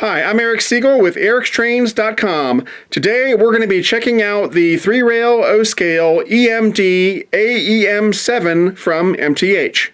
Hi, I'm Eric Siegel with ericstrains.com. Today we're going to be checking out the 3-rail O-scale EMD AEM-7 from MTH.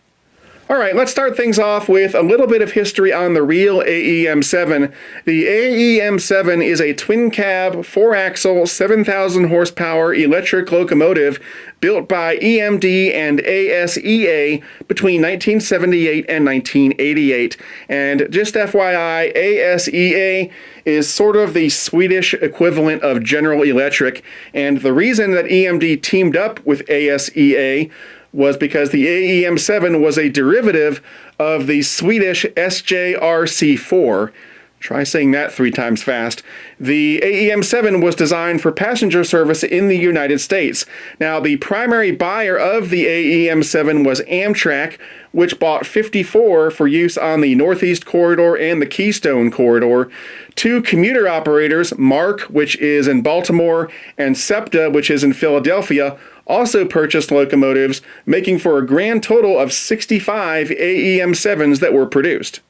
Alright, let's start things off with a little bit of history on the real AEM-7. The AEM-7 is a twin-cab, 4-axle, 7,000 horsepower electric locomotive built by EMD and ASEA between 1978 and 1988. And just FYI, ASEA is sort of the Swedish equivalent of General Electric, and the reason that EMD teamed up with ASEA was because the AEM-7 was a derivative of the Swedish SJRC4. Try saying that 3 times fast. The AEM-7 was designed for passenger service in the United States. Now, the primary buyer of the AEM-7 was Amtrak, which bought 54 for use on the Northeast Corridor and the Keystone Corridor. 2 commuter operators, MARC, which is in Baltimore, and SEPTA, which is in Philadelphia, also purchased locomotives, making for a grand total of 65 AEM-7s that were produced.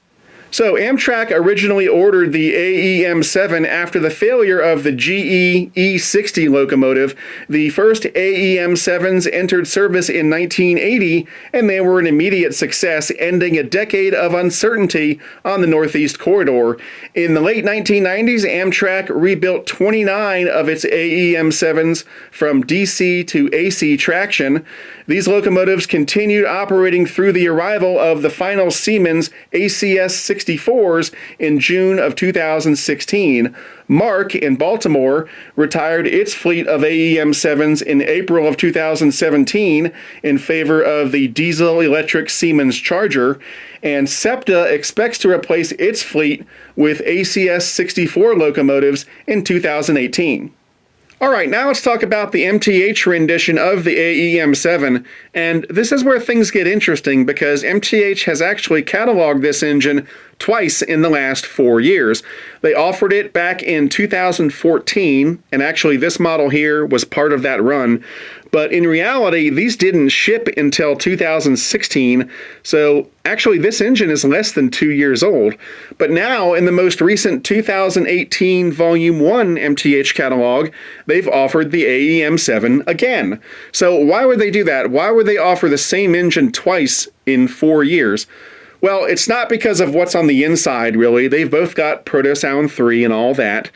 So Amtrak originally ordered the AEM-7 after the failure of the GE E60 locomotive. The first AEM-7s entered service in 1980, and they were an immediate success, ending a decade of uncertainty on the Northeast Corridor. In the late 1990s, Amtrak rebuilt 29 of its AEM-7s from DC to AC traction. These locomotives continued operating through the arrival of the final Siemens ACS 64s in June of 2016. MARC in Baltimore retired its fleet of AEM-7s in April of 2017 in favor of the diesel-electric Siemens Charger, and SEPTA expects to replace its fleet with ACS 64 locomotives in 2018. Alright, now let's talk about the MTH rendition of the AEM-7, and this is where things get interesting because MTH has actually cataloged this engine twice in the last 4 years. They offered it back in 2014, and actually this model here was part of that run, but in reality these didn't ship until 2016, so actually this engine is less than 2 years old. But now in the most recent 2018 Volume 1 MTH catalog, they've offered the AEM-7 again. So why would they do that? Why would they offer the same engine twice in 4 years? Well, it's not because of what's on the inside, really. They've both got Protosound 3 and all that.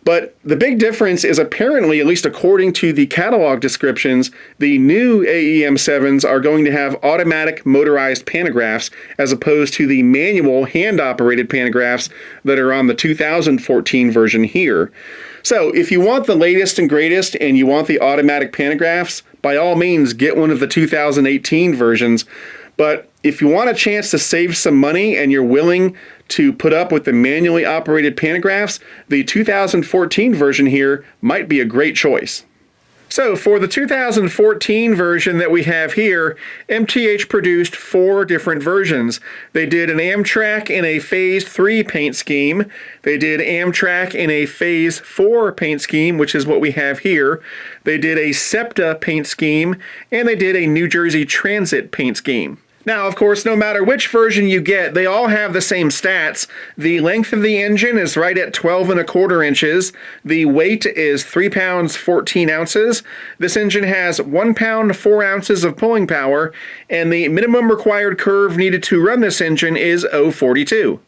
But the big difference is apparently, at least according to the catalog descriptions, the new AEM-7s are going to have automatic motorized pantographs as opposed to the manual hand-operated pantographs that are on the 2014 version here. So if you want the latest and greatest and you want the automatic pantographs, by all means get one of the 2018 versions. But if you want a chance to save some money and you're willing to put up with the manually operated pantographs, the 2014 version here might be a great choice. So for the 2014 version that we have here, MTH produced 4 different versions. They did an Amtrak in a Phase 3 paint scheme. They did Amtrak in a Phase 4 paint scheme, which is what we have here. They did a SEPTA paint scheme, and they did a New Jersey Transit paint scheme. Now, of course, no matter which version you get, they all have the same stats. The length of the engine is right at 12¼ inches. The weight is 3 pounds 14 ounces. This engine has 1 pound 4 ounces of pulling power, and the minimum required curve needed to run this engine is 0.42.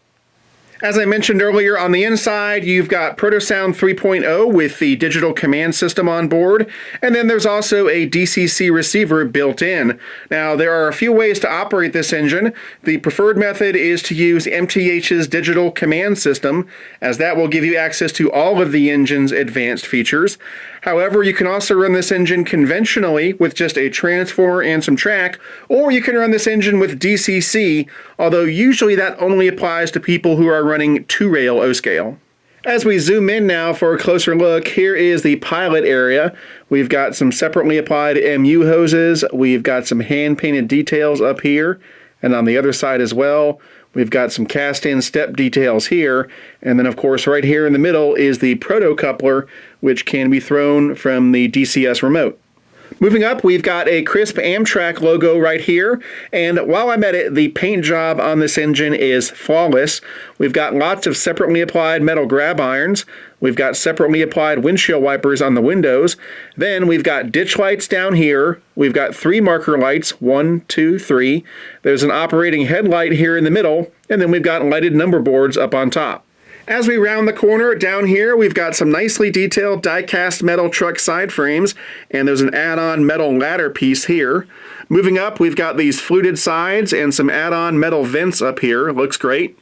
As I mentioned earlier, on the inside, you've got Protosound 3.0 with the digital command system on board, and then there's also a DCC receiver built in. Now, there are a few ways to operate this engine. The preferred method is to use MTH's digital command system, as that will give you access to all of the engine's advanced features. However, you can also run this engine conventionally with just a transformer and some track, or you can run this engine with DCC, although usually that only applies to people who are running 2-rail O-scale. As we zoom in now for a closer look, here is the pilot area. We've got some separately applied MU hoses, we've got some hand-painted details up here, and on the other side as well. We've got some cast-in step details here, and then of course right here in the middle is the proto coupler, which can be thrown from the DCS remote. Moving up, we've got a crisp Amtrak logo right here, and while I'm at it, the paint job on this engine is flawless. We've got lots of separately applied metal grab irons. We've got separately applied windshield wipers on the windows. Then we've got ditch lights down here. We've got 3 marker lights, 1, 2, 3. There's an operating headlight here in the middle, and then we've got lighted number boards up on top. As we round the corner down here, we've got some nicely detailed die-cast metal truck side frames, and there's an add-on metal ladder piece here. Moving up, we've got these fluted sides and some add-on metal vents up here. Looks great.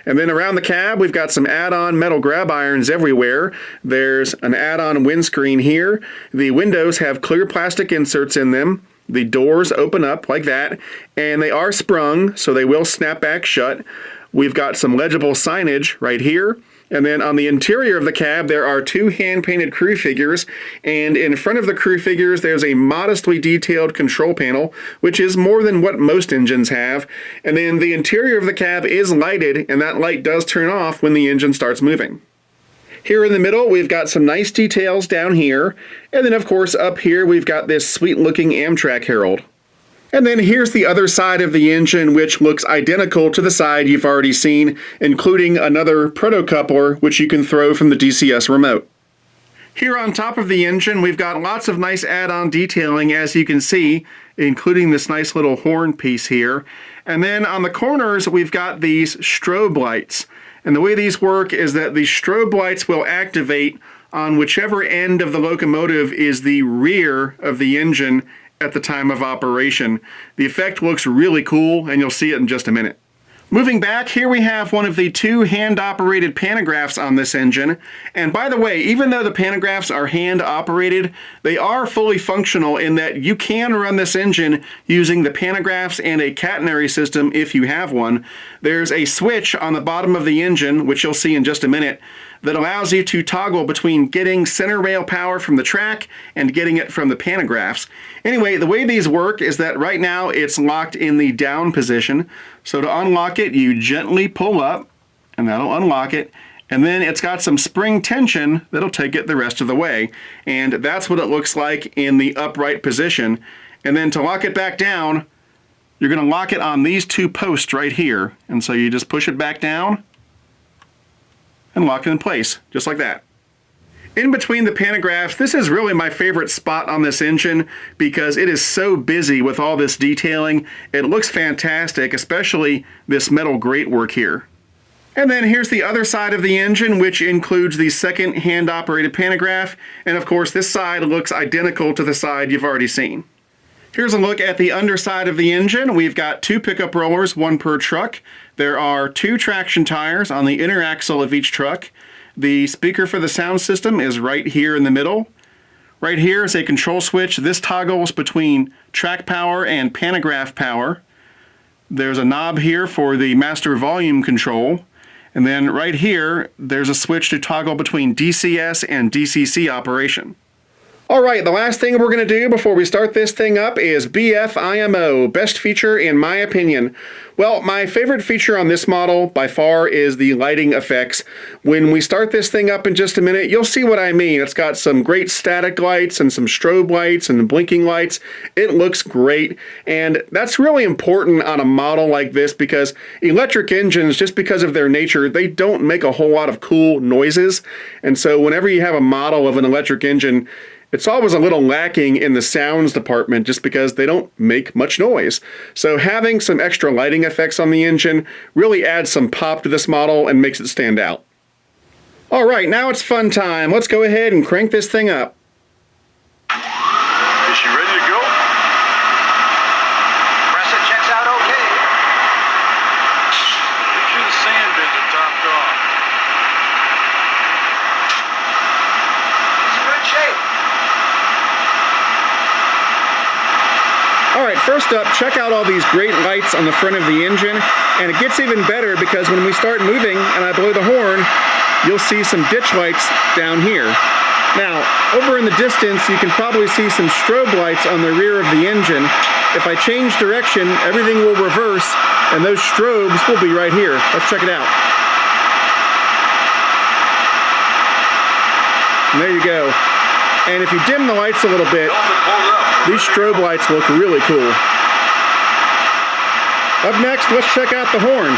And then around the cab, we've got some add-on metal grab irons everywhere. There's an add-on windscreen here. The windows have clear plastic inserts in them. The doors open up like that, and they are sprung, so they will snap back shut. We've got some legible signage right here. And then on the interior of the cab, there are 2 hand-painted crew figures. And in front of the crew figures, there's a modestly detailed control panel, which is more than what most engines have. And then the interior of the cab is lighted, and that light does turn off when the engine starts moving. Here in the middle, we've got some nice details down here. And then, of course, up here, we've got this sweet-looking Amtrak herald. And then here's the other side of the engine, which looks identical to the side you've already seen, including another proto-coupler, which you can throw from the DCS remote. Here on top of the engine, we've got lots of nice add-on detailing, as you can see, including this nice little horn piece here. And then on the corners, we've got these strobe lights. And the way these work is that the strobe lights will activate on whichever end of the locomotive is the rear of the engine at the time of operation. The effect looks really cool, and you'll see it in just a minute. Moving back, here we have one of the 2 hand-operated pantographs on this engine. And by the way, even though the pantographs are hand-operated, they are fully functional in that you can run this engine using the pantographs and a catenary system if you have one. There's a switch on the bottom of the engine, which you'll see in just a minute, that allows you to toggle between getting center rail power from the track and getting it from the pantographs. Anyway, the way these work is that right now it's locked in the down position. So to unlock it, you gently pull up, and that'll unlock it. And then it's got some spring tension that'll take it the rest of the way. And that's what it looks like in the upright position. And then to lock it back down, you're going to lock it on these 2 posts right here. And so you just push it back down and lock it in place, just like that. In between the pantographs, this is really my favorite spot on this engine because it is so busy with all this detailing. It looks fantastic, especially this metal grate work here. And then here's the other side of the engine, which includes the second hand-operated pantograph. And of course, this side looks identical to the side you've already seen. Here's a look at the underside of the engine. We've got 2 pickup rollers, 1 per truck. There are 2 traction tires on the inner axle of each truck. The speaker for the sound system is right here in the middle. Right here is a control switch. This toggles between track power and pantograph power. There's a knob here for the master volume control. And then right here, there's a switch to toggle between DCS and DCC operation. All right, the last thing we're going to do before we start this thing up is BF IMO, best feature in my opinion. Well, my favorite feature on this model by far is the lighting effects. When we start this thing up in just a minute, you'll see what I mean. It's got some great static lights and some strobe lights and blinking lights. It looks great, and that's really important on a model like this because electric engines, just because of their nature, they don't make a whole lot of cool noises. And so whenever you have a model of an electric engine, it's always a little lacking in the sounds department just because they don't make much noise. So having some extra lighting effects on the engine really adds some pop to this model and makes it stand out. All right, now it's fun time. Let's go ahead and crank this thing up. Is she ready to go? Pressure checks out okay. Make sure the sand bins are topped off. It's in good shape. All right, first up, check out all these great lights on the front of the engine. And it gets even better because when we start moving and I blow the horn, you'll see some ditch lights down here. Now, over in the distance, you can probably see some strobe lights on the rear of the engine. If I change direction, everything will reverse, and those strobes will be right here. Let's check it out. And there you go. And if you dim the lights a little bit, these strobe lights look really cool. Up next, let's check out the horn.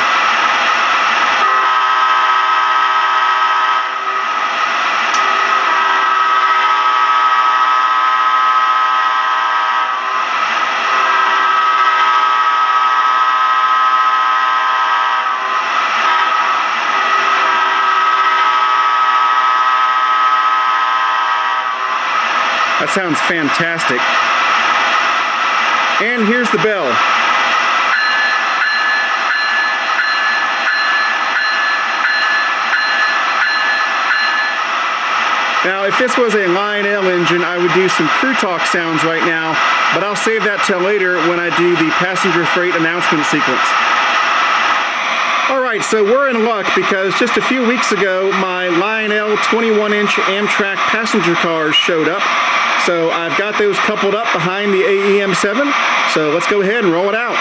That sounds fantastic. And here's the bell. Now, if this was a Lionel engine, I would do some crew talk sounds right now, but I'll save that till later when I do the passenger freight announcement sequence. Alright, so we're in luck because just a few weeks ago, my Lionel 21-inch Amtrak passenger cars showed up. So I've got those coupled up behind the AEM-7, so let's go ahead and roll it out.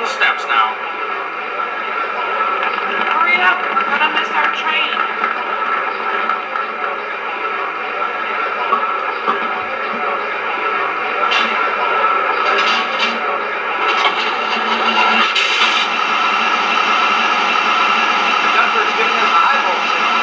the steps now. Hurry up, we're gonna miss our train. Conductor's giving us a high volt signal.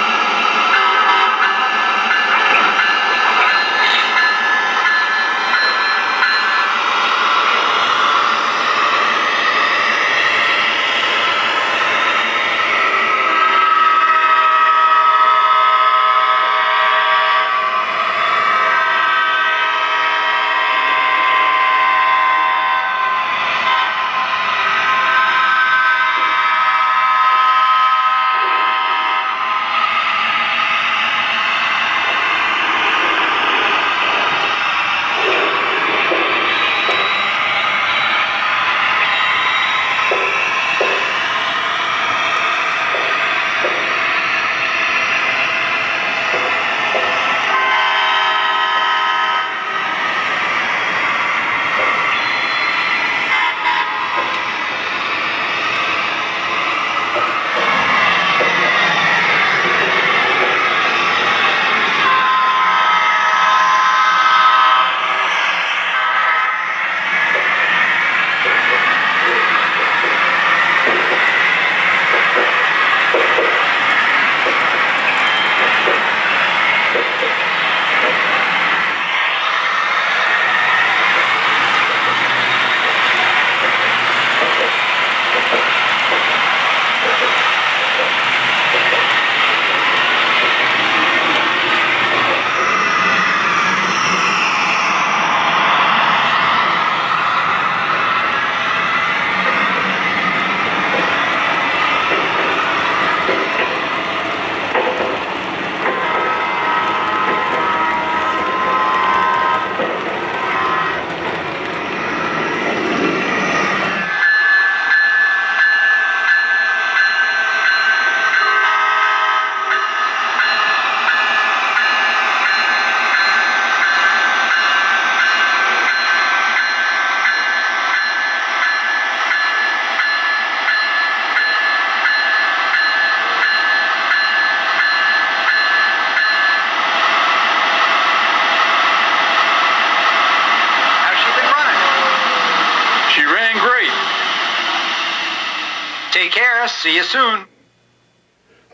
Take care. See you soon.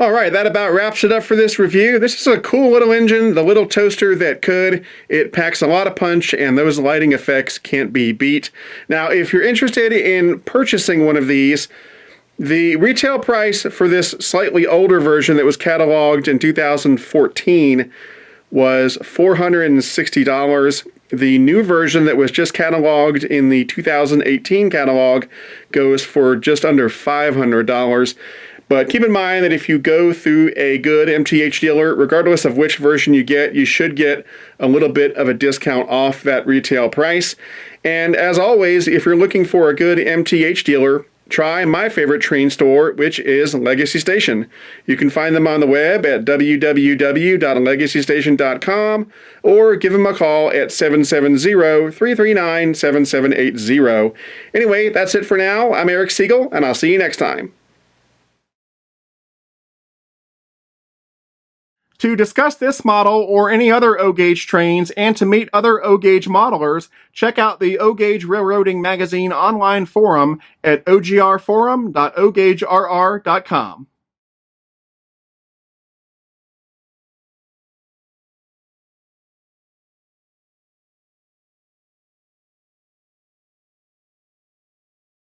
All right, that about wraps it up for this review. This is a cool little engine, the little toaster that could. It packs a lot of punch, and those lighting effects can't be beat. Now, if you're interested in purchasing one of these, the retail price for this slightly older version that was cataloged in 2014 was $460. The new version that was just cataloged in the 2018 catalog goes for just under $500. But keep in mind that if you go through a good MTH dealer, regardless of which version you get, you should get a little bit of a discount off that retail price. And as always, if you're looking for a good MTH dealer, try my favorite train store, which is Legacy Station. You can find them on the web at www.legacystation.com or give them a call at 770-339-7780. Anyway, that's it for now. I'm Eric Siegel, and I'll see you next time. To discuss this model or any other O-Gauge trains and to meet other O-Gauge modelers, check out the O-Gauge Railroading Magazine online forum at ogrforum.ogaugerr.com.